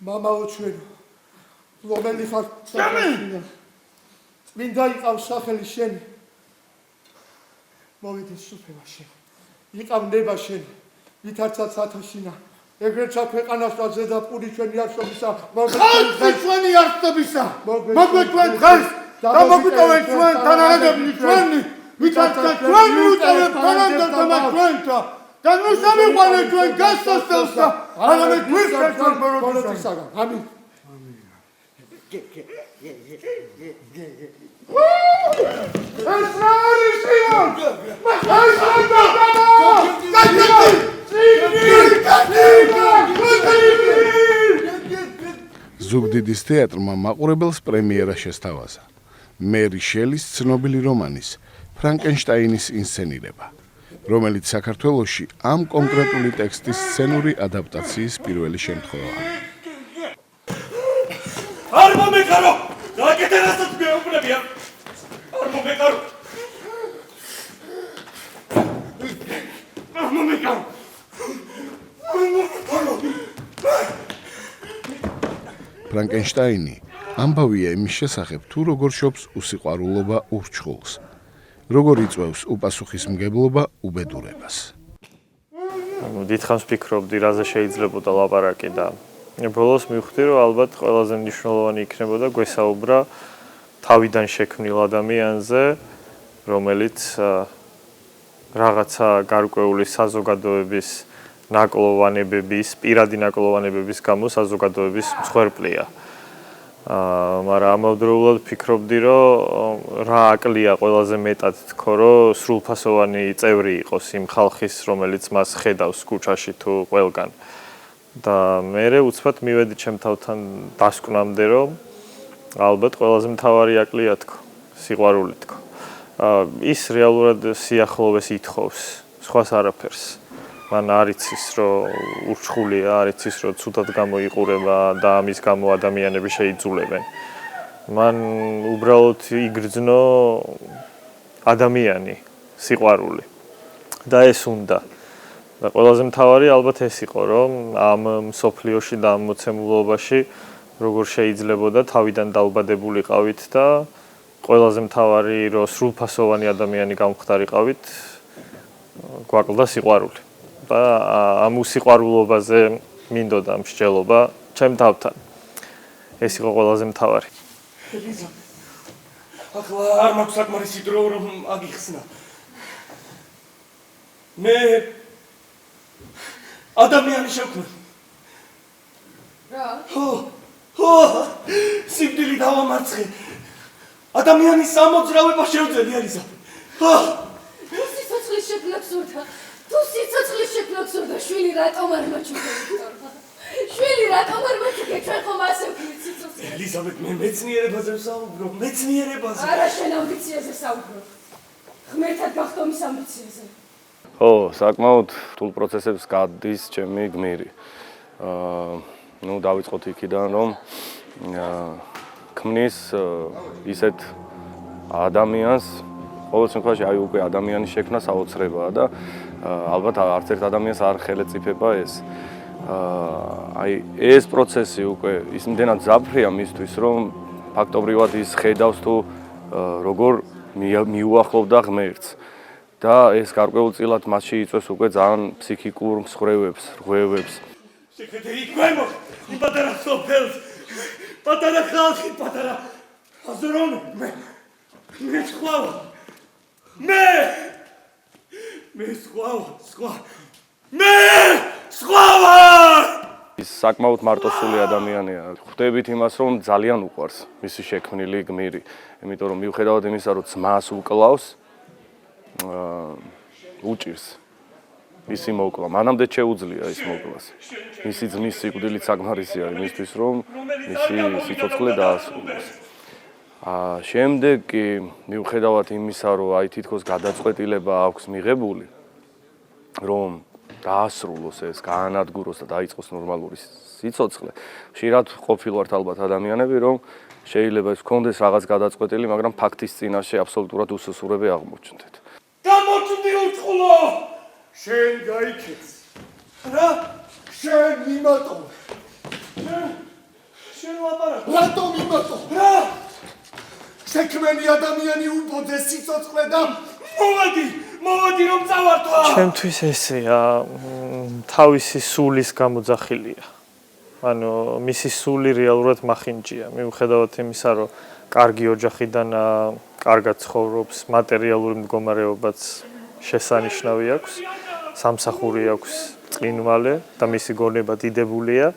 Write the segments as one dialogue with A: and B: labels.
A: მამაო ჩვენო, რომელი ხარ საქმეა, წმინდა იყავს სახელი შენი, მოვიდეს სუფევა შენ, იყავ ნება შენ, ვითარცაც ათაშინა, ეგრეცა ქვეყანას და ზედაპირი ჩვენი არსობისა,
B: ხალხი ჩვენი არსობისა, მოგვეწვენ დღეს და მოგვიტოვეთ ჩვენ თანადებელი ჩვენი, ვითარცა ჩვენ მიუტოვებთ თანადებდება ჩვენთა და ნუ სამიყვანეთ ჩვენ გასასწრებსა, არამედ გვიხდეთ ჩვენ ბოროტისაგან. ამინ. ეს რა არის შენ?
C: ზუგდიდის თეატრმა მაყურებელს პრემიერა შესთავაზა. მერი შელის ცნობილი რომანის ფრანკენშტაინის ინსცენირება, რომელიც საქართველოში ამ კონკრეტული ტექსტის სცენური ადაპტაციის პირველი შემთხვევაა.
D: არ მომეკარო! დაგეთე რასაც მეუბნებია! არ მომეკარო! არ მომეკარო!
C: ფრანკენშტაინი ამბავია იმის შესახებ, თუ როგორ შობს უსიყვარულობა ურჩხულს, როგორ იწვევს უპასუხისმგებლობა უბედურებას.
E: დიდხანს ვფიქრობდი, რაზე შეიძლებოდა ლაპარაკი და ბოლოს მივხვდი, რომ ალბათ ყველაზე მნიშვნელოვანი იქნებოდა გვესაუბრა თავიდან შექმნილ ადამიანზე, რომელიც რაღაცა გარკვეული საზოგადოების ნაკლოვანებების, პირადი ნაკლოვანებების გამო საზოგადოების მსხვერპლია. მაგრამ ამავდროულად ვფიქრობდი, რომ რა აკლია ყველაზე მეტად თქო, რომ სრულფასოვანი წევრი იყოს იმ ხალხის, რომელიც მას ხედავს ქუჩაში თუ ყველგან. და მე უცბად მივედი ჩემ თავთან დასკვნამდე, რომ ალბათ ყველაზე მთავარი აკლია თქო, სიყვარული თქო. ის რეალურად სიახლოვეს ითხოვს, სხვას არაფერს. მან არ იცის, რომ ურჩხულია, არ იცის, რომ ცუდად გამოიყურება და ამის გამო ადამიანები შეიძულებენ. მან უბრალოდ იგრძნო ადამიანი, სიყვარული. და ეს უნდა. და ყველაზე მთავარი ალბათ ეს იყო, რომ ამ მსოფლიოში და ამ მოცემულობაში როგორ შეიძლებოდა თავიდან დაალბადებულიყავით და ყველაზე მთავარი, რომ სრულფასოვანი ადამიანი გამხდარიყავით, გვაკლდა სიყვარული. და ამ უსიყვარულობაზე მინდოდა მსჯელობა ჩემ თავთან. ეს იყო ყველაზე მთავარი.
D: ელიზა, ახლა არ მაქვს საკმარისი დრო, რომ აგიხსნა. მე ადამიანი შევქმნი.
F: რა?
D: ხო, სიკვდილი დავამარცხე. ადამიანის სამოძრავება შევძელი, ელიზა. ხო.
F: თუ სიცოცხლის შეფლექსურდა, თუ სიცოცხლის შეფლექსურდა, შვილი რატომ არ მაჩუქე, ვიქტორ? შვილი რატომ არ მაჩუქე, ჩვენ ხომ ასე ვქნით სიცოცხლეს?
D: ელიზაბეთ, მე მეცნიერებაზე ვსაუბრობ, მეცნიერებაზე.
F: არა, შენ ამბიციაზე საუბრობ. ღმერთად გახდომის ამბიციაზე.
G: ხო, საკმაოდ რთულ პროცესებს გადის ჩემი გმირი. ნუ დავიწყოთ იქიდან, რომ ქმნის ისეთ ადამიანს, ყოველ შემთხვევაში აი უკვე ადამიანის შექმნა საოცრებაა და ალბათ არც ერთ ადამიანს არ ხელეწიფება ეს. აი ეს პროცესი უკვე იმდენად ზაფხრია მისთვის, რომ ფაქტობრივად ის ხედავს თუ როგორ მიუახლოვდა ღმერთს. და ეს გარკვეულწილად მასში იწვევს უკვე ძალიან ფსიქიკურ მსხვერპლებს, რღვევებს.
D: შეხედე იქ გვემოს, იმ პატარა სოფელს, პატარა ხალხი, პატარა აზროვნები, მე სხვავა, მე სხვა, მე სხვავა!
G: ის საკმაოდ მარტოსული ადამიანია. ხვდებით იმას, რომ ძალიან უყვარს მისი შექმნილი გმირი, იმიტომ რომ მიუხედავად იმისა, რომ ძმას უკლავს, უჭირს ისი მოკლა. მანამდე შეუძლია ის მოკლას. მისი ძმის სიკვდილით საკმარისი არის იმისთვის, რომ მისი სიცოცხლე დაასრულოს. შემდეგ კი მიუხედავად იმისა, რომ აი თითქოს გადაწყვეტილება აქვს მიღებული, რომ დაასრულოს ეს, გაანადგუროს და დაიწყოს ნორმალური სიცოცხლე, ხშირად ყოფილვართ ალბათ ადამიანები, რომ შეიძლება ეს გქონდეს რაღაც გადაწყვეტილი, მაგრამ ფაქტის წინაშე აბსოლუტურად უსასურები აღმოჩნდეთ.
D: გამოჩნდი ურჩხულო! შენ გაიქეც.
A: რა? შენ იმატო.
D: შენ ლაპარაკ.
A: რატომ იმათო?
D: რა?
A: შექმენი ადამიანი უბოდეს სიცოცხლე და
D: მოვადი რომ წავართვა.
E: ჩემთვის ესეა თავისი სულის გამოძახილია. ანუ მისი სული რეალურად მახინჯია. მიუხედავად იმისა, რომ კარგი ოჯახიდან კარგად ცხოვრობს, მატერიალური მდგომარეობაც შესანიშნავი აქვს, სამსახური აქვს წინვალე და მისი გონება დიდებულია.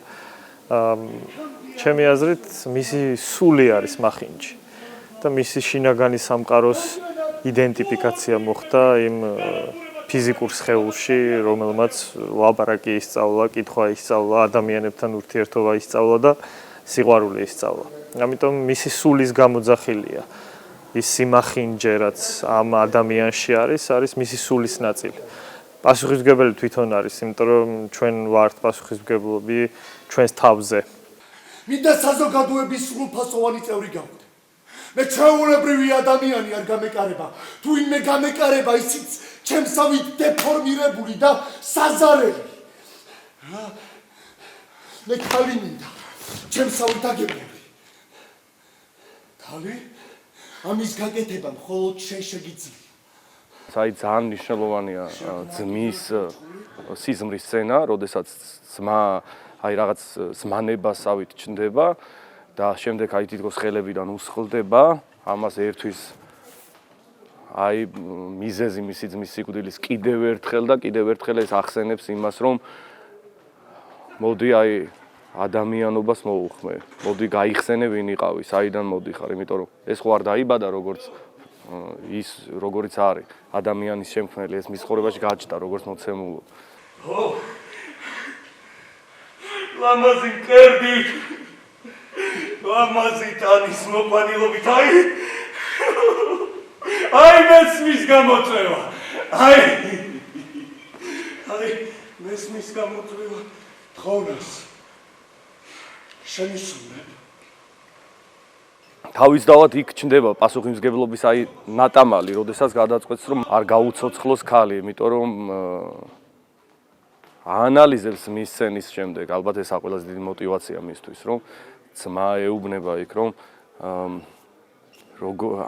E: ჩემი აზრით, მისი სული არის მახინჯი და მისი შინაგანი სამყაროს იდენტიფიკაცია მოხდა იმ ფიზიკურ სხეულში, რომელმაც ლაპარაკი ისწავლა, კითხვა ისწავლა, ადამიანებთან ურთიერთობა ისწავლა და სიყვარული ისწავლა. ამიტომ მისი სულის გამოძახილია. ის სიმახინჯე, რაც ამ ადამიანში არის მისი სულის ნაწილი. პასუხისმგებელი თვითონ არის, იმიტომ რომ ჩვენ ვართ პასუხისმგებლები ჩვენს თავზე.
A: მინდა საზოგადოების სრულფასოვანი წევრი გავხდე. მე ჩვეულებრივი ადამიანი არ გამეკარება. თუ იმე გამეკარება, ისიც ჩემსავით დეფორმირებული და საზარელი. მე ქალი მინდა, ჩემსავით აგებული. ქალი? ამის გაკეთება მხოლოდ შენ შეგიძლია.
G: საი ძალიან მნიშვნელოვანია ძმის სიზმრის სცენა, როდესაც ძმა აი რაღაც ზმანებასავით ჩნდება და შემდეგ აი თითქოს ხელებიდან უსხლდება, ამას ერთვის აი მიზეზი მისი ძმის სიკვდილის კიდევ ერთხელ ეს ახსენებს იმას, რომ მოდი აი ადამიანობას მოუხმე, მოდი გაიხსენე ვინ იყავი, საიდან მოდიხარ, იმიტომ რომ ეს ხო არ დაიბადა როგორც ის როგორიც არის ადამიანის შემქმნელი, ეს მის ცხოვრებაში გაჩნდა როგორც მოცემულო.
D: ლამაზი მკერდით, ლამაზი ტანის მოყვანილობით, აი მესმის გამოწვევა, აი მესმის გამოწვევა, თხოვნას, შენიშნებ.
G: თავისთავად იქ ჩნდება პასუხისმგებლობის აი ნატამალი, როდესაც გადაწყვეტს რომ არ გაუცოცხლოს ქალი, იმიტომ რომ აანალიზებს მის სცენის შემდეგ, ალბათ ესა ყველაზე დიდი мотиваცია მისთვის, რომ ძმა ეუბნება იქ, რომ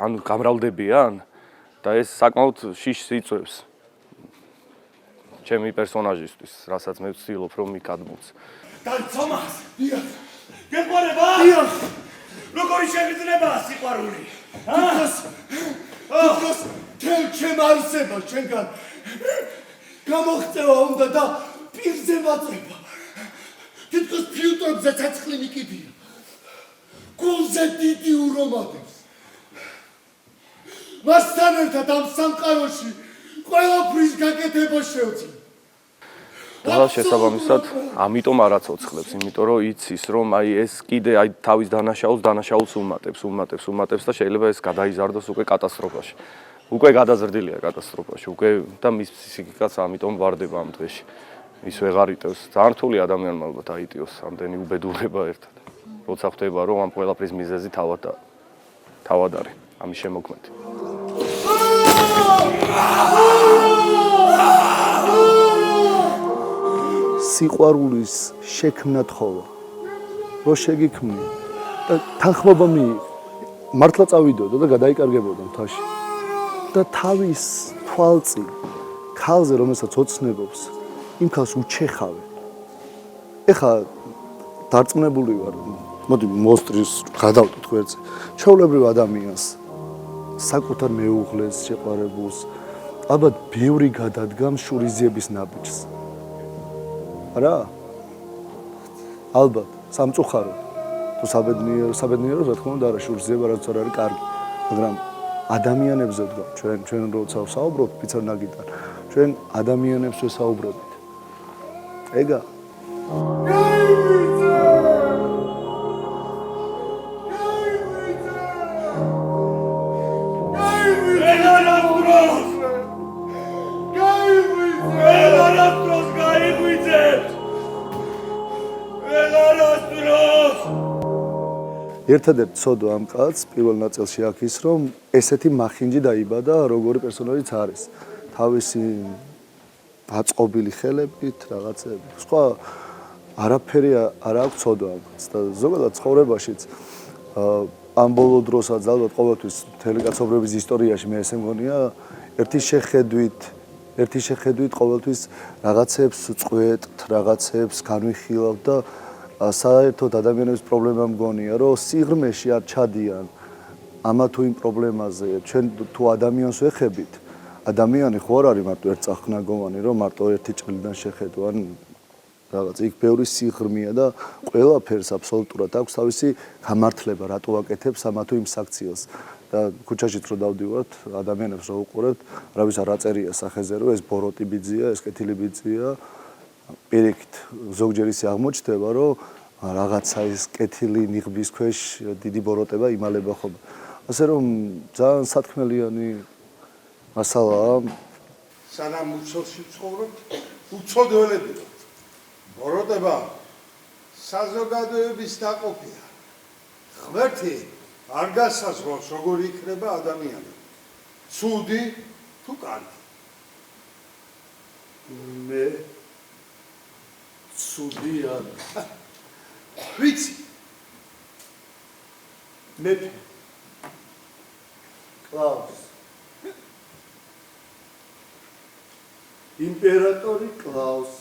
G: ანუ გამრავლდებიან და ეს საკმაოდ შიშს იწვევს ჩემი პერსონაჟისთვის, რასაც მე ვცდილობ რომ იქ ადმოც.
D: დაცომას, გეყარება? როგორი შეგრძნება სიყვარული?
A: თითქოს თელ ჩემ არსება შენგან გამოღწევა უნდა და პირზე ვაწება. თითქოს ფილტრებზე ცეცხლი მიკიდია. გულზე დიდი ურომადებს. მასთან ერთად ამ სამყაროში ყველაფრის გაკეთება შეუძლია.
G: და შესაბამისად, ამიტომ არ აცოცხლებს, იმიტომ რომ იცის, რომ აი ეს კიდე აი თავის დანაშაულს უმატებს და შეიძლება ეს გადაიზარდოს უკვე კატასტროფაში. უკვე გადაზრდილია კატასტროფაში, უკვე და მის ფსიქიკაც ამიტომ ვარდება ამ დღეში. ის ვეღარ იტევს. ძალიან რთული ადამიანმა ალბათ აიტიოს ამდენი უბედურება ერთად. როცა ხვდება, რომ ამ ყველაფრის მიზეზი თავად არის, ამის შემოქმედი.
H: სიყვარულის შექმნა თხოვა. რო შეგიქმნი და თანხმობა მიიღო. მართლა წავიდოდა და გადაიკარგებოდა მთაში. და თავის თვალწინ ქალზე, რომელსაც ოცნებობს, იმ ქალს უჩეხავე. ეხა დარწმუნებული ვარ, მოდი მოსტრის გადავდოთ გვერდზე. ჩვეულებრივ ადამიანს საკუთარ მეუღლეს შეყვარებულს ალბათ ბევრი გადადგამს შურიზიების ნაბიჯს. რა? ალბათ სამწუხაროდ თუ საბედნიერო რა თქმა უნდა არა შურიზიება რაც არ არის კარგი, მაგრამ ადამიანებზე ვდგავ, ჩვენ როცა ვსაუბრობთ პიცარნაგიდან, ჩვენ ადამიანებს ვესაუბრებით. ეგა ერთადერთ ცოდო ამ კაცს პირველ ნაწილში აქ ის რომ ესეთი მახინჯი დაიბადა როგორი პერსონაჟიც არის თავისი დაწყობილი ხელებით რაღაცები სხვა არაფერი არ აქვს ცოდვა და ზოგადად ცხოვრებაშიც ამ ბოლო დროსაც ალბათ ყოველთვის მთელი კაცობრიობის ისტორიაში მე ესე მგონია ერთი შეხედვით ყოველთვის რაღაცებს წყვეტთ, რაღაცებს განვიხილავთ და საერთოდ ადამიანების პრობლემა მგონია რომ სიღრმეში არ ჩადიან ამა თუ იმ პრობლემაზე ჩვენ თუ ადამიანს ვეხებით ადამიანი ხო არ არის მარტო ერთ წახნაგოვანი რომ მარტო ერთი ჭრილიდან შეხედო ან რაღაც იქ ბევრი სიღრმეა და ყველაფერს აბსოლუტურად აქვს თავისი გამართლება რატო აკეთებს ამა თუ იმ საქციელს და ქუჩაშიც რო დავდივართ ადამიანებს რო უყურებთ რავის არ აწერია სახეზე რომ ეს ბოროტი ბიძია ეს კეთილი ბიძია პირიქით ზოგჯერ ისე აღმოჩნდება რომ რაღაცა ეს კეთილი ნიღბის ქვეშ დიდი ბოროტება იმალება ხოლმე ასე რომ ძალიან სათქმელიანი მასალაა
B: სანამ უცხოში ცხოვრობთ უცხოდველები ბოროტება საზოგადოების დაყოფია ღმერთი არ გასაზღვრავს როგორ იქნება ადამიანი ცუდი თუ კარგი
A: მე ცუდია
B: ვიცი
A: მე კლაუს იმპერატორი კლაუს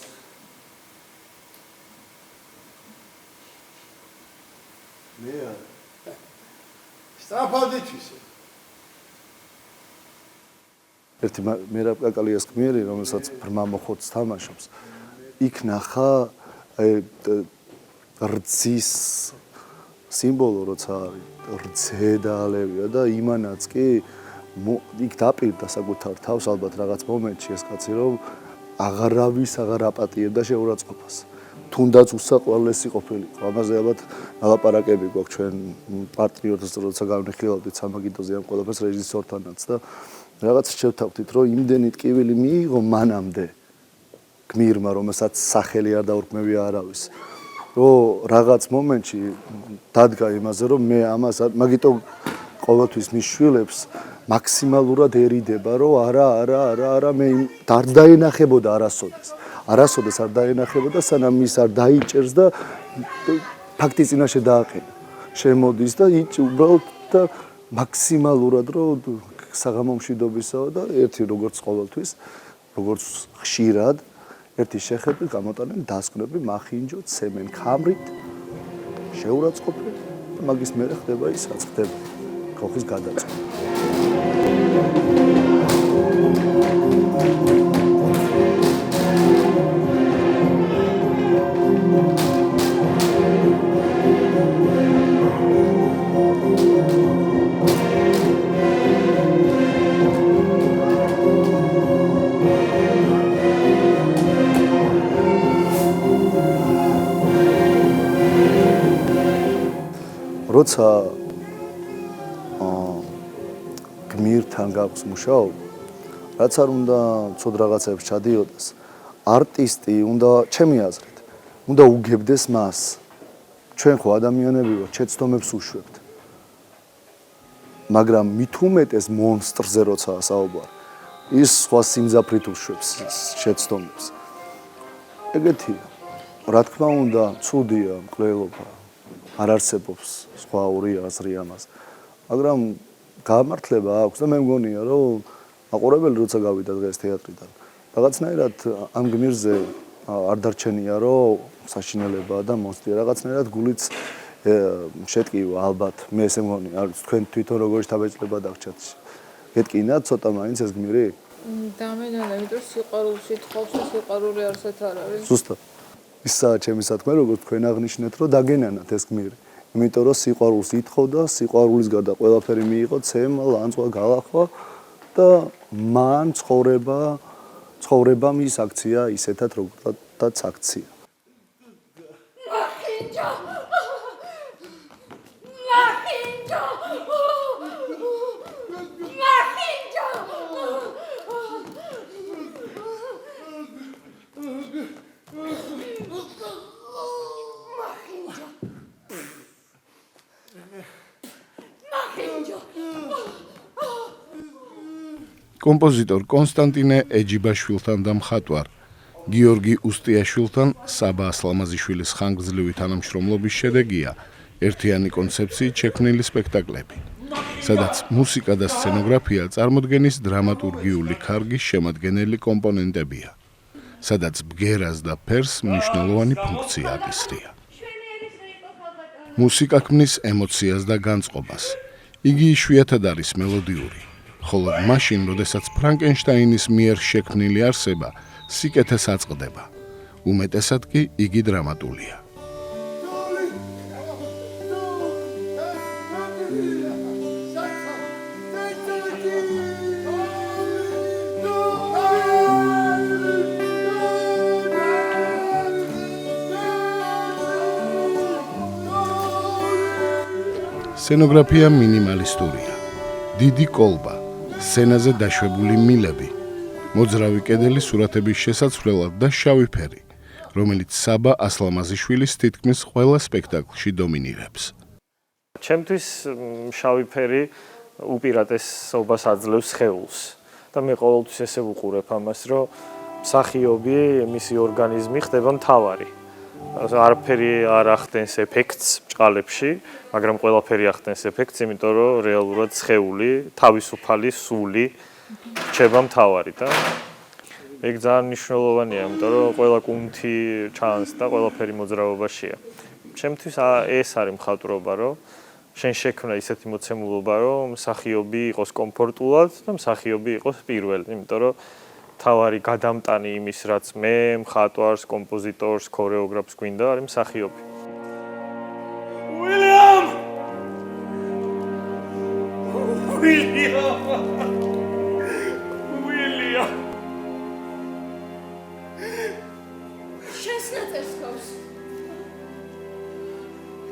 A: მე
B: სწრაფადიჩის
H: ერთი მერაბ კაკალიას გმირი რომელსაც ბრმა მოხოც თამაშობს იქ ნახა რძის სიმბოლო როცა არის რძე და ალევია და იმანაც კი იქ დაპირდა საკუთარ თავს ალბათ რაღაც მომენტში ეს კაცი რომ აღარავის აღარ აპატიებდა შეურაცხყოფას თუნდაც უსაყვარლესი ყოფილიყო ამაზე ალბათ ნალაპარაკები გვაქვს ჩვენ პარტნიორებს როცა განვიხილავდით სამაგიდოზე ამ ყველაფერს რეჟისორთანაც და რაღაც შევთავაზეთ რომ იმდენი ტკივილი მიიღო მანამდე გმირმა რომელსაც სახელი არ დაურქმევია არავის რომ რაღაც მომენტში დადგა იმაზე რომ მე ამას მაგიტო ყოველთვის მის შვილებს მაქსიმალურად ერიდება რომ არა მე არ დაენახებოდა არასოდეს არ დაენახებოდა სანამ ის არ დაიჭერს და ფაქტის წინაშე დააყენა შემოდის და უბრალოდ და მაქსიმალურად რომ საღამო მშვიდობისაა და ერთი როგორც ყოველთვის როგორც ხშირად ერთი შეხედვით გამოტანენ დასკვნები მახინჯო ცემენ ქამრით შეურაცხყოფენ და მაგის მერე ხდება ის რაც ხდება ხოხის გადაწყვეტა როცა გმირთან გაქვს მუშაობა, რაც არ უნდა ცუდ რაღაცებს ჩადიოდეს, არტისტი უნდა, ჩემი აზრით, უნდა უგებდეს მას. ჩვენ ხო ადამიანები ვართ, შეცდომებს უშვებთ. მაგრამ მით უმეტეს მონსტრზე როცა საუბარი, ის სხვა სიმძაფრით უშვებს შეცდომებს. ეგეთია. რა თქმა უნდა, ცუდია მკვლელობა. არ არსებობს სხვა ორი აზრი ამას. მაგრამ გამართლება აქვს და მე მგონია რომ მაყურებელი როცა გავიდა დღეს თეატრიდან რაღაცნაირად ამ გმირზე არ დარჩენია რომ საშინელებაა და მონსტრია რაღაცნაირად გულიც შეტკივა ალბათ მე ესე მგონია არის თქვენ თვითონ როგორი შთაბეჭდილება დაგჭათ გეტკინა ცოტა მაინც ეს გმირი
I: დამენალა იმიტომ სიყვარულში თხოვს სიყვარული არსად არ არის
H: ზუსტად ისაა ჩემი სათქმე როგორც თქვენ აღნიშნეთ რომ დაგენანათ ეს გმირი იმიტომ რომ სიყვარულს ითხოვდა სიყვარულის გარდა ყველაფერი მიიღო ცემა ლანძღვა გალახვა და მან ცხოვრება მის აქცია ისეთად როგორაც აქცია
C: კომპოზიტორ კონსტანტინე ეჯიბაშვილთან და მხატვარ გიორგი უსტიაშვილთან საბა ასლამაზიშვილის ხანგრძლივი თანამშრომლობის შედეგია ერთიანი კონცეფციით შექმნილი სპექტაკლები, სადაც მუსიკა და სცენოგრაფია წარმოდგენის დრამატურგიული ქარგის შემადგენელი კომპონენტებია, სადაც ბგერას და ფერს მნიშვნელოვანი ფუნქცია აკისრია. მუსიკა ქმნის ემოციას და განწყობას. იგი იშვიათად არის მელოდიური, ხოლო მაშინ, როდესაც ფრანკენშტაინის მიერ შექმნილი არსება სიკეთეს აწყდება. უმეტესად კი იგი დრამატულია. სცენოგრაფია მინიმალისტურია. დიდი კოლბა, სცენაზე დაშვებული მილები, მოძრავი კედელი სურათების შესაცვლელად და შავი ფერი, რომელიც საბა ასლამაზიშვილის თითქმის ყველა სპექტაკლში დომინირებს.
E: ჩემთვის შავი ფერი უპირატესობას აძლევს სხეულს და მე ყოველთვის ესე ვუყურებ ამას, რომ მსახიობი, მისი ორგანიზმი ხდება მთავარი. არაფერი არ ახდენს ეფექტს ბჭყალებში, მაგრამ ყველაფერი ახდენს ეფექტს, იმიტომ რომ რეალურად სხეული, თავისუფალი სული რჩება მთავარი და ეგ ძალიან მნიშვნელოვანია, იმიტომ რომ ყველა კუნთი ჩანს და ყველაფერი მოძრაობაშია. ჩემთვის ეს არის მხატვრობა, რომ შენ შექმნა ისეთი მოცემულობა, რომ მსახიობი იყოს კომფორტულად და მსახიობი იყოს პირველი, იმიტომ რომ თავარი გადამტანი იმის, რაც მე მხატვარს, კომპოზიტორს, ქორეოგრაფს გვინდა, არის მსახიობი.
D: William! William! William!
F: შენს ნაწერს გავს.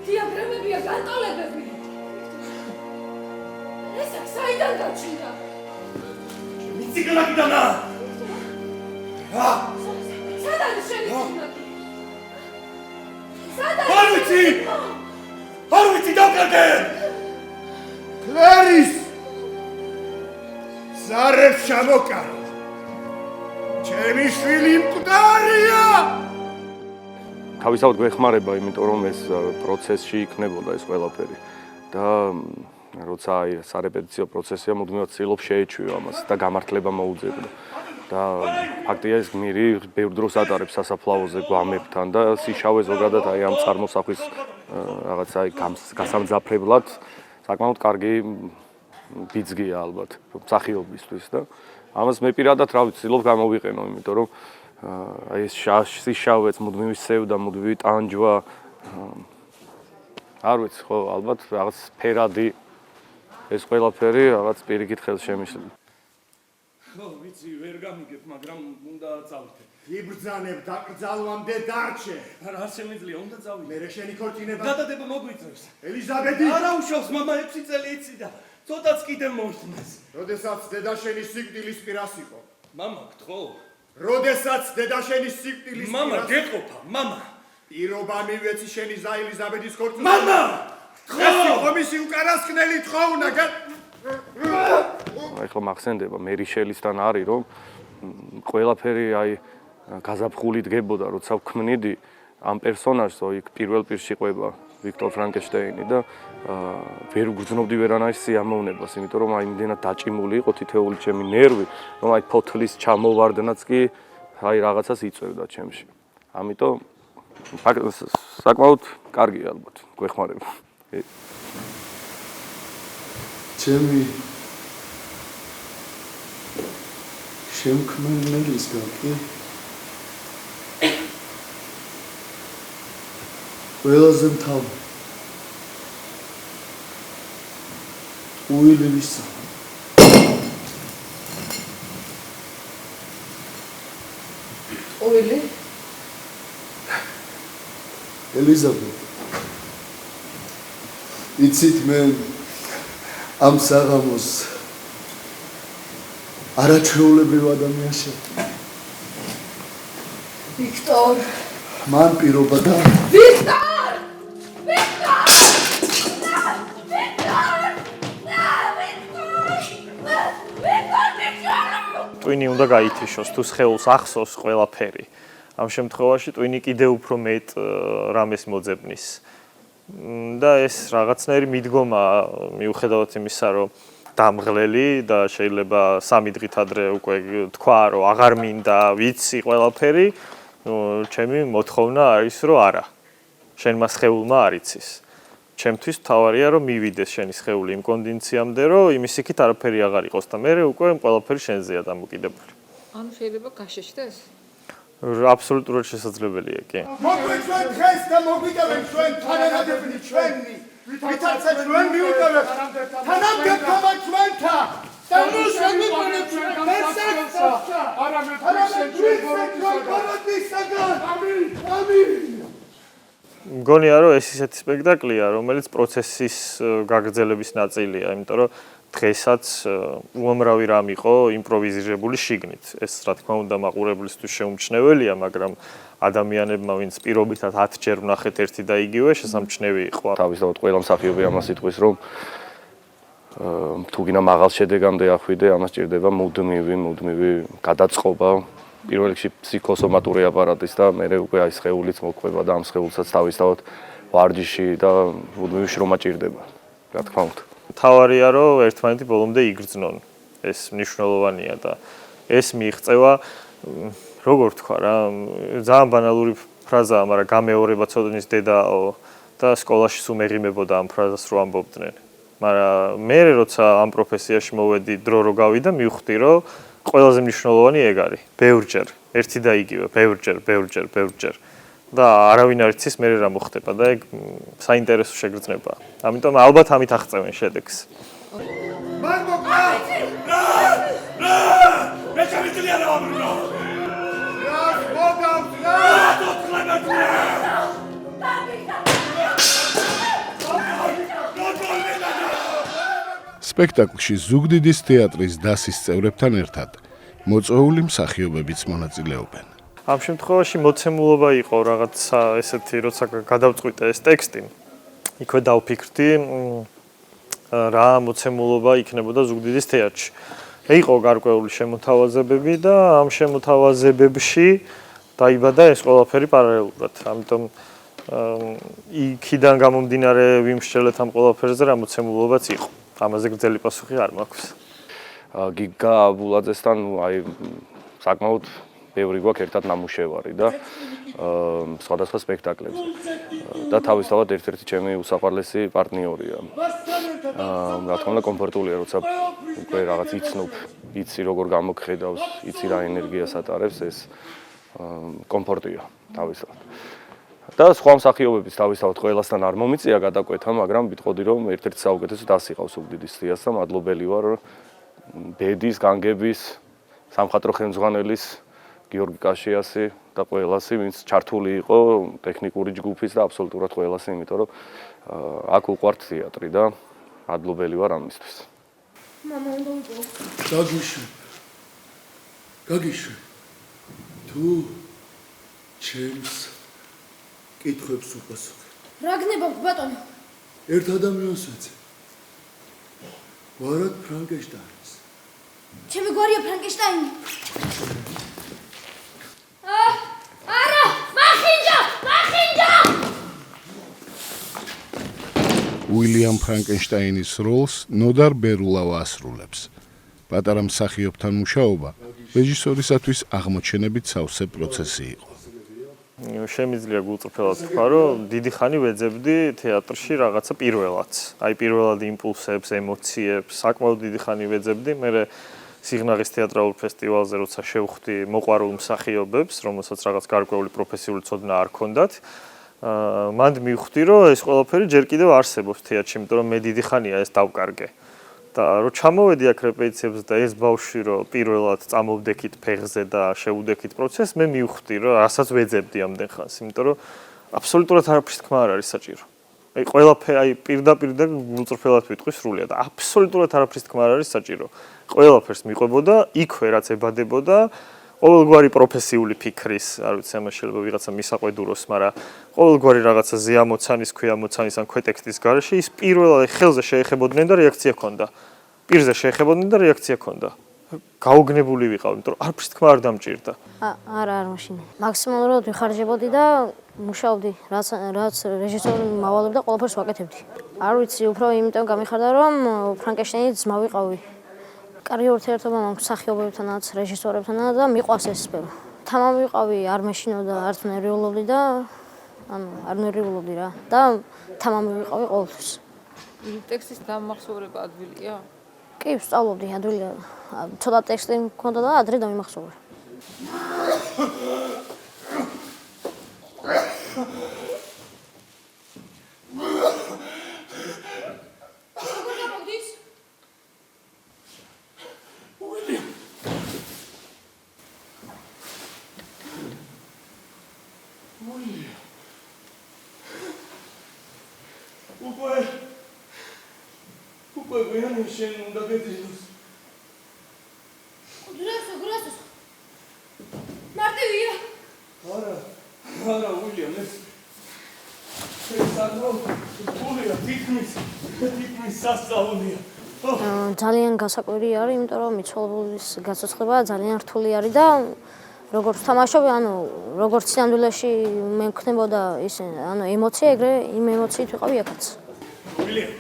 F: დიაგრამებია, განტოლებები. ეს აქ საიდან გაჩნდა?
D: მიციგლაკიდანა!
F: სად არის შენი ციგნაკი? სად არის?
D: არ ვიცი დავკარგე!
B: კლერის ზარებს ჩამოკარი. ჩემი შვილი მკვდარია.
G: თავისთავად გვეხმარება, იმიტომ რომ ეს პროცესში იქნებოდა ეს ყველაფერი და როცა სარეპეტიციო პროცესია მუდმივად ცდილობ შეეჩვიო ამას და გამართლება მოუძებნო. და ფაქტია ეს გმირი ბევრ დროს ატარებს სასაფლაოზე გვამებთან და სიშავე ზოგადად აი ამ წარმოსახვის რაღაცა გასამძაფრებლად საკმაოდ კარგი ბიძგია ალბათ მსახიობისთვის და ამას მე პირადად რა ვიცი ცდილობ გამოვიყენო, იმიტომ რომ აი ეს სიშავეც მუდმივი სევდა, მუდმივი ტანჯვა არ ვიცი ხო ალბათ რაღაც ფერადი ეს ყველაფერი რაღაც პირიქით ხელს შემიშლება.
D: ხო, ვიცი, ვერ გამიგებ, მაგრამ უნდა წავიდე.
B: იბრძანებ დაკრძალვამდე დარჩე.
D: რა შემიძლია, უნდა წავიდე.
B: მე შენი ქორწინება
D: გადადება მოგვიწევს.
B: ელიზაბეთი
D: არა უშავს, მამა 6 წელი იცი და ცოტაც კიდე მოიხმეს.
B: როდესაც დედა შენი სიკვდილის პირას იყო.
D: მამა, გთხოვ.
B: როდესაც დედა შენი სიკვდილის პირას
D: მამა, გეყოფა, მამა.
B: პირობა მივეცი შენი ზა ელიზაბეთის ქორწინება.
D: მამა!
B: ეს იყო მისი უკანასკნელი თხოვნა.
G: აი ხო მახსენდება მერიშელისთან არის რომ ყველაფერი აი გაზაფხული დგებოდა როცა ვქმნიდი ამ პერსონაჟს იქ პირველ პირში ყვება ვიქტორ ფრანკენშტეინი და ვერ ვგრძნობდი ვერანაირ სიამოვნებას, იმიტომ რომ აი იმდენად დაჭიმული იყო თითეული ჩემი ნერვი, რომ აი ფოთლის ჩამოვარდნაც კი აი რაღაცას იწევდა ჩემში. ამიტომ საკმაოდ კარგია ალბათ, გვეხმარება.
H: ჩემი შემქმნელის გაკი ყველაზე მთავარი უილიისა
I: უილი
H: ელიზაბეთ იცით მე ამ საღამოს არაჩვეულებრივ ადამიანს
F: ვიქტორ
H: მან პირობა და
F: ვიქტორ
E: ტვინი უნდა გაითიშოს თუ სხეულს ახსოვს ყველაფერი. ამ შემთხვევაში ტვინი კიდევ უფრო მეტ რამეს მოძებნის. და ეს რაღაცნაირი მიდგომა მიუხედავად იმისა, რომ დამღლელი და შეიძლება 3 დღით ადრე უკვე თქვა, რომ აღარ მინდა, ვიცი ყველაფერი, ჩემი მოთხოვნა არის, რომ არა. შენმა სხეულმა არ იცის. ჩემთვის თავარია, რომ მივიდეს შენი სხეული იმ კონდიციამდე, რომ იმის იქით არაფერი აღარ იყოს და მე უკვე ყველაფერი შენზეა დამოკიდებული.
I: ანუ შეიძლება გაშეშდეს?
E: აბსოლუტურად შესაძლებელია, კი.
B: მოგვიყვეთ ჩვენ დღეს და მოგვიტევენ ჩვენ თანამდებობები ჩვენი. ვითარცა ჩვენ მიუტევეთ თანამდებობა ჩვენთა. და ნუ შეგვიყვანეთ ჩვენ გამოსახსა. არამედ ჩვენ ამინ.
E: მგონია, რომ ეს ისეთი სპექტაკლია, რომელიც პროცესის გაგრძელების ნაწილია, იმიტომ რომ დღესაც უამრავი რამ იყო იმპროვიზირებული შიგნით. ეს რა თქმა უნდა მაყურებლისთვის შეუმჩნეველია, მაგრამ ადამიანებმა, ვინც პირობითად 10 ჯერ ვნახეთ ერთი და იგივე, შესამჩნევი იყო.
G: თავისთავად ყველა მსახიობი ამას იტყვის, რომ თუ გინდა მაღალ შედეგამდე ახვიდე, ამას ჭირდება მუდმივი გადაწყობა. პირველ რიგში ფსიქოსომატური აპარატის და მე უკვე აი სხეულიც მოყვება და ამ სხეულსაც თავისთავად ვარჯიში და მუდმივი შრომა ჭირდება. რა თქმა უნდა.
E: თავარია, რომ ერთმანეთი ბოლომდე იგრძნონ. ეს მნიშვნელოვანია და ეს მიიღწევა, როგორ თქვა რა, ძალიან ბანალური ფრაზაა, მაგრამ გამეორება ცოდნის დედაო და სკოლაში სულ მეღიმებოდა ამ ფრაზას რო ამბობდნენ. მაგრამ მე როცა ამ პროფესიაში მოვედი, დრო რო გავიდა, მივხვდი, რომ ყველაზე მნიშვნელოვანი ეგ არის. ბევრჯერ, ერთი და იგივე, ბევრჯერ. და არავინ არ იცის მე რა მოხდება და ეგ საინტერესო შეგრძნებაა. ამიტომ ალბათ ამით აღწევენ შედეგს.
D: მე ჩამიწია რა ვაბრუნო.
C: სპექტაკლში ზუგდიდის თეატრის დასის წევრებთან ერთად მოწვეული მსახიობებიც მონაწილეობენ.
E: ამ შემთხვევაში მოცემულობა იყო რაღაცა ესეთი, როცა გადავწყვიტე ეს ტექსტი. იქვე დავფიქრდი, რა მოცემულობა იქნებოდა ზუგდიდის თეატრში. იყო გარკვეული შემოთავაზებები და ამ შემოთავაზებებში დაიბადა ეს ყველაფერი პარალელურად. ამიტომ იქიდან გამომდინარე ვიმსჯელეთ ამ ყველაფერზე რა მოცემულობაც იყო. ამაზე გრძელი პასუხი არ მაქვს.
G: გიგა აბულაძესთან აი საკმაოდ ბევრი გვაქვს ერთად ნამუშევარი და სხვადასხვა სპექტაკლებზე. და თავისთავად ერთ-ერთი ჩემი უსაყვარლესი პარტნიორია. რა თქმა უნდა კომფორტულია, როცა უკვე რაღაც იცნობ, იცი როგორ გამოგხედავს, იცი რა ენერგიას ატარებს, ეს კომფორტია თავისთავად. და სხვა მსახიობების თავისთავად ყველასთან არ მომიწია გადაკვეთა, მაგრამ ვიტყოდი რომ ერთ-ერთი საუკეთესო დასი ყავს ზუგდიდის თეატრს და მადლობელი ვარ ბედის, განგების, სამხატვრო ხელმძღვანელის გიორგი კაშიასი და ყველასი, ვინც ჩართული იყო ტექნიკური ჯგუფის და აბსოლუტურად ყველასი, იმიტომ რომ აქ უყვართ თეატრი და მადლობელი ვარ ამისთვის.
F: მამა უნდა იყო.
A: გაგიშვი. თუ ჩემს კითხვებს უპასუხე.
F: რა გნებავთ, ბატონო?
A: ერთ ადამიანს ვეცე. ვარად ფრანკენშტაინის.
F: ჩემი გვარია ფრანკენშტაინი. არა, მახინჯა!
C: უილიამ ფრანკენშტაინის როლს ნოდარ ბერულავა ასრულებს. პატარა მსახიობთან მუშაობა რეჟისორისათვის აღმოჩენებით სავსე პროცესი იყო.
E: შემიძლია გულწრფელად თქვა, რომ დიდი ხანი ვეძებდი თეატრში რაღაცა პირველად. აი პირველად იმპულსებს, ემოციებს, საკმაოდ დიდი ხანი ვეძებდი. მე სიღნაღის თეატრალურ ფესტივალზე როცა შევხვდი მოყვარულ მსახიობებს, რომელსაც რაღაც გარკვეული პროფესიული ცოდნა არ ჰქონდათ, მანდ მივხვდი, რომ ეს ყველაფერი ჯერ კიდევ არსებობს თეატრში, იმიტომ რომ მე დიდი ხანია ეს დავკარგე. და რო ჩამოვედი აქ რეპეტიციებზე და ეს ბავშვი რო პირველად წამოვდექით ფეხზე და შეუდექით პროცესს, მე მივხვდი, რომ რასაც ვეძებდი ამდენ ხანს, იმიტომ რომ აბსოლუტურად არაფრის თქმა არ არის საჭირო. აი ყველაფერი, აი პირდაპირ და გულწრფელად ვიტყვი სრულიად, აბსოლუტურად არაფრის თქმა არ არის საჭირო. ყველაფერს მიყვებოდა, იქვე რაც ებადებოდა, ყოველგვარი პროფესიული ფიქრის, არ ვიცი, ამას შეიძლება ვიღაცა მისაყვედუროს, მაგრამ ყოველგვარი რაღაცა ზეამოცანის, ქვემოცანის ან ქვეტექსტის გარეშე ის პირველად ხელზე შეეხებოდნენ და რეაქცია ჰქონდა. პირზე შეეხებოდნენ და რეაქცია ჰქონდა. გაუგნებული ვიყავი, იმიტომ რომ არაფრის თქმა არ დამჭირდა.
J: არა მაშინ. მაქსიმალურად ვიხარჯებოდი და მუშაობდი, რაც რეჟისორი მავალებდა, ყველაფერს ვაკეთებდი. არ ვიცი, უფრო იმიტომ გამიხარდა, რომ ფრანკენშტეინის ძმა ვიყავი. კარგი ურთიერთობა მაქვს მსახიობებთანაც, რეჟისორებთანაც და მიყვარს ეს სფერო. თამამ ვიყავი, არ მეშინოდა, არც ნერვიულობდი და არ ნერვიულობდი რა და თამამ ვიყავი ყოველთვის.
I: ტექსტის დამახსოვრება ადვილია?
J: კი, ვსწავლობდი ადვილია. ცოტა ტექსტი მქონდა და ადრე დამიმახსოვრე.
D: უკვე ვენა შენ უნდა გეძინოს.
F: გურასოს. მარტივია.
D: არა, უილიამ, ეს საკმაოდ გულია, თითქმის სასწაულია.
J: ძალიან გასაკვირი არის, იმიტომ რომ მიცვალებულის გაცოცხლება ძალიან რთული არის და როგორც თამაშობ, როგორც სინამდვილეში მე მქნებოდა ის, ემოცია, ეგრე იმ ემოციით ვიყავი აქაც.
D: უილიამ.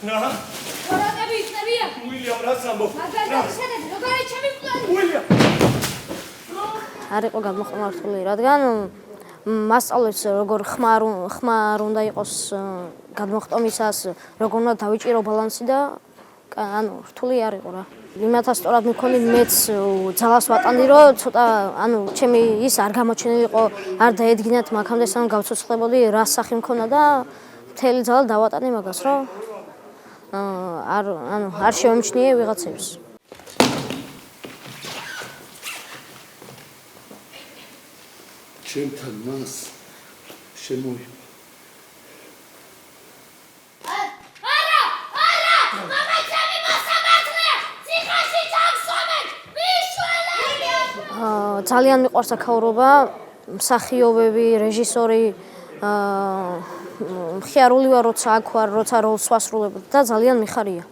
D: რა?
F: ვარაკები იქნებია?
D: უილიამ, რას ამბობ?
F: მაგალითად, როგორი ჩემი პლანი?
D: უილიამ.
J: არ იყო გადმოხდომა რთული, რადგან მასწავლებს როგორ ხმარ უნდა იყოს გადმოხდომისას, როგორ უნდა დავიჭირო ბალანსი და რთული არ იყო რა. იმათაც სწორად მქონი მეც ძალას ვატანდი, რომ ცოტა ჩემი ის არ გამოჩენილიყო, არ დაედგინათ მაგამდე სანამ გავცოცხლებოდი, რა სახი მქონდა და მთელი ძალა დავატანე მაგას, რომ არ შევემჩნიე ვიღაცებს.
A: ჩემთან მას შემოი.
F: არა! მამა ჩემი მოსამართლეა! ციხეში ჩავსვამეთ! მიშველე!
J: ძალიან მიყვარს აქაურობა, მსახიობები, რეჟისორი, მხიარული ვარ, როცა აქ ვარ, როცა როლს ვასრულებ და ძალიან მიხარია.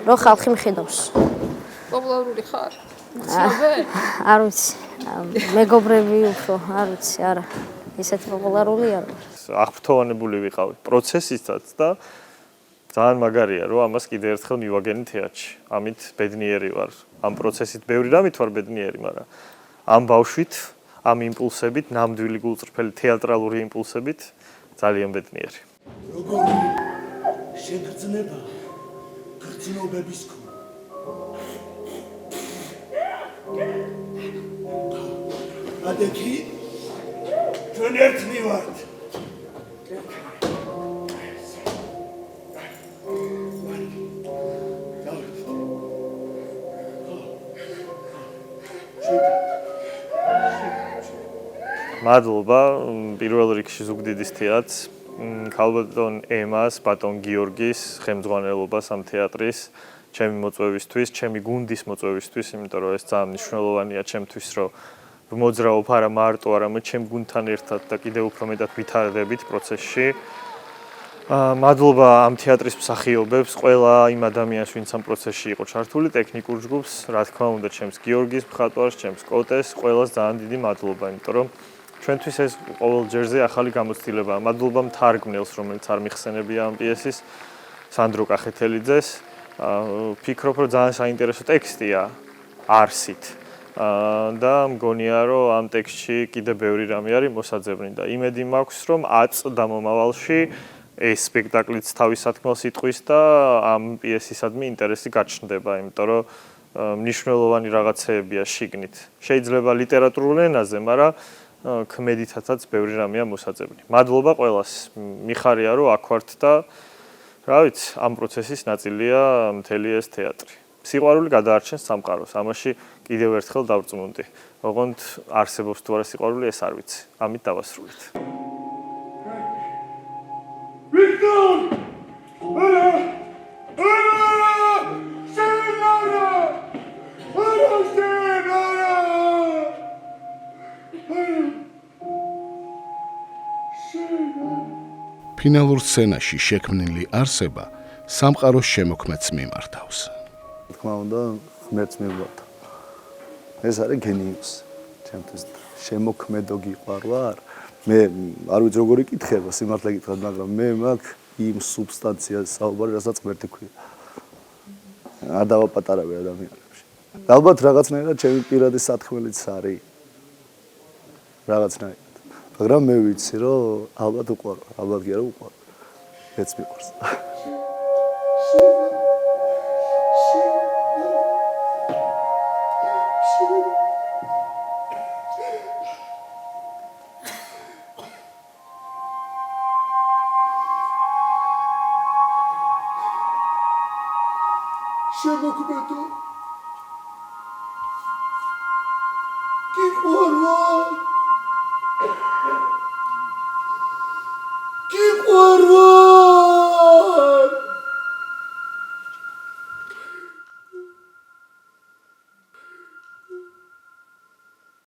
J: რომ ხალხი მიხედავს.
I: პოპულარული ხარ? ცნობე?
J: არ ვიცი. მეგობრები უფრო, არ ვიცი, არა. ისეთი პოპულარული არ ვარ.
E: აღფრთოვანებული ვიყავი პროცესისაც და ძალიან მაგარია, რომ ამას კიდე ერთხელ მივაგენი თეატრში. ამით ბედნიერი ვარ. ამ პროცესით ბევრი რამით ვარ ბედნიერი, მაგრამ ამ ბავშვით, ამ იმპულსებით, ნამდვილი გულწრფელი თეატრალური იმპულსებით ძალიან ბედნიერი.
A: როგორი შეგრძნება გრძნობების ქონა. ადექი ჩვენ ერთნი ვართ.
E: მადლობა პირველ რიგში ზუგდიდის თეატრს, ქალბატონ ემას, ბატონ გიორგის ხელმძღვანელობას ამ თეატრის, ჩემი მოწვევისთვის, ჩემი გუნდის მოწვევისთვის, იმიტომ რომ ეს ძალიან მნიშვნელოვანია ჩემთვის, რომ მოძრაობ არა მარტო, არამედ ჩემ გუნდთან ერთად და კიდევ უფრო მეტად ვითარდებით პროცესში. მადლობა ამ თეატრის მსახიობებს, ყველა იმ ადამიანს, ვინც ამ პროცესში იყო ჩართული, ტექნიკურ ჯგუფს, რა თქმა უნდა, ჩემს გიორგის მხატვარს, ჩემს კოტეს, ყველას ძალიან დიდი მადლობა, იმიტომ რომ ჩვენთვის ეს ყოველ ჯერზე ახალი გამოცდილებაა. მადლობა მთარგმნელს, რომელიც არ მიხსენებია ამ პიესის, სანდრო კახეთელიძეს. ვფიქრობ, რომ ძალიან საინტერესო ტექსტია არსით. და მგონია, რომ ამ ტექსტში კიდე ბევრი რამე არის მოსაძებნი და იმედი მაქვს, რომ აწ-და მომავალში ეს სპექტაკლიც თავის სათქმელს იტყვის და ამ პიესისადმი ინტერესი გაჩნდება, იმიტომ რომ მნიშვნელოვანი რაღაცეებია შიგნით. შეიძლება ლიტერატურულ ენაზე, მაგრამ ქმედითაცაც ბევრი რამეა მოსაძებნი. მადლობა ყველას. მიხარია, რომ აქ ვართ და რა ვიცი, ამ პროცესის ნაწილია მთელი ეს თეატრი. სიყვარული გადაარჩენს სამყაროს. ამაში კიდევ ერთხელ დავწმუნდი. ოღონდ არსებობს თუ არა სიყვარული, ეს არ ვიცი. ამით დავასრულეთ.
A: ვიქტორ!
C: ფინალურ სცენაში შექმნილი არსება სამყაროს შემოქმედს მიმართავს.
H: თქმა უნდა, ღმერთს მივხვდა. ეს არის გენიუსი. ჩემთვის შემოქმედო გიყვარვარ. მე არ ვიცი როგორი კითხება, სიმართლე გითხრათ, მაგრამ მე მაქვს იმ სუბსტანციას საუბარი, რასაც ღმერთი ქვია. არ დავაპატარავე ადამიანებში. ალბათ რაღაცნაირად ჩემი პირადი სათქმელიც არის. რაღაცნაირად. მაგრამ მე ვიცი, რომ ალბათ უყვარვარ, ალბათ კი არა უყვარვარ. მეც მიყვარს.
A: შემოქმედო გიყვარვარ